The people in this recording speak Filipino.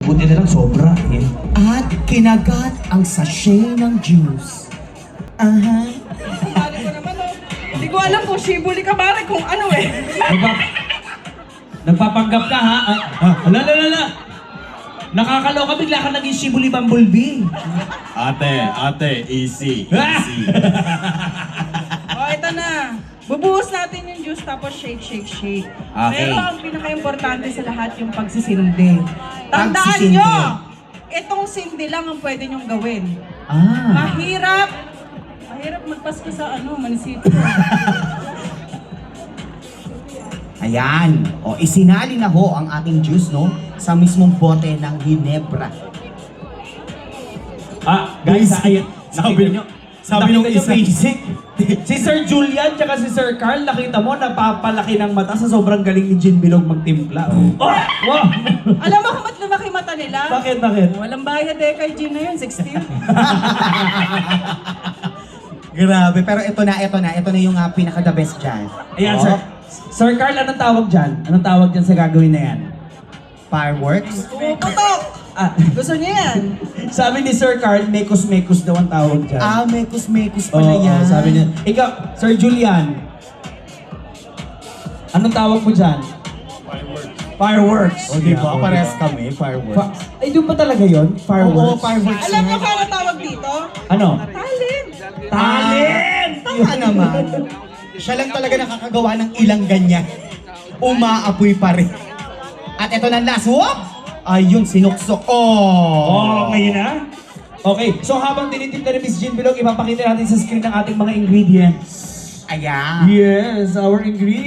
Buti na lang sobra eh. At kinagat ang sachet ng juice. Aha. Bali ko naman, oh. Hindi ko alam kung shibuli ka pare kung ano eh. Nagpapanggap ka ha? Ala. Nakakaloka, bigla ka naging Shibuli Bumblebee. Ate, easy. Oh, ito na. Bubuhos natin yung juice tapos shake. Okay. Pero ang pinaka-importante sa lahat yung pagsisindi. Tandaan Pagsisindi. nyo, itong sindi lang ang pwede nyong gawin. Mahirap magpasko sa munisipyo. Ayan. O, isinali na ho ang ating juice, no? Sa mismong bote ng Ginebra. Guys, ayun. Sabi nung isa. basic. Si Sir Julian tsaka si Sir Carl, nakita mo, napapalaki ng mata sa sobrang galing ni Gin Bilog magtimpla. Wow! Alam mo kung ba't lumaki mata nila? Bakit? Walang bayad eh kay Gin na yun, 16. Grabe. Pero ito na yung pinaka-the best dyan. Ayan, O, Sir. Sir Carl, anong tawag dyan? Anong tawag dyan sa gagawin na yan? Fireworks. Pumuputok! Gusto niya yan? Sabi ni Sir Carl, mekos-mekos daw ang tawag dyan. Mekos pala yan. Sabi niya. Ikaw, Sir Julian. Anong tawag mo dyan? Fireworks. O, diba? Parehas kami, fireworks. Ay, doon ba talaga yun? Fireworks? Oo, fireworks. Alam mo kung ano tawag dito? Ano? Talent! Talent! Tama naman. Siya lang talaga nakakagawa ng ilang ganyan. Umaapoy pa rin. At ito na last. Whoop! Ayun, sinuksok. Okay na? Okay, so habang tinitimpla ni Miss Gin Bilog, ipapakita natin sa screen ng ating mga ingredients. Ayan. Yes, our ingredients.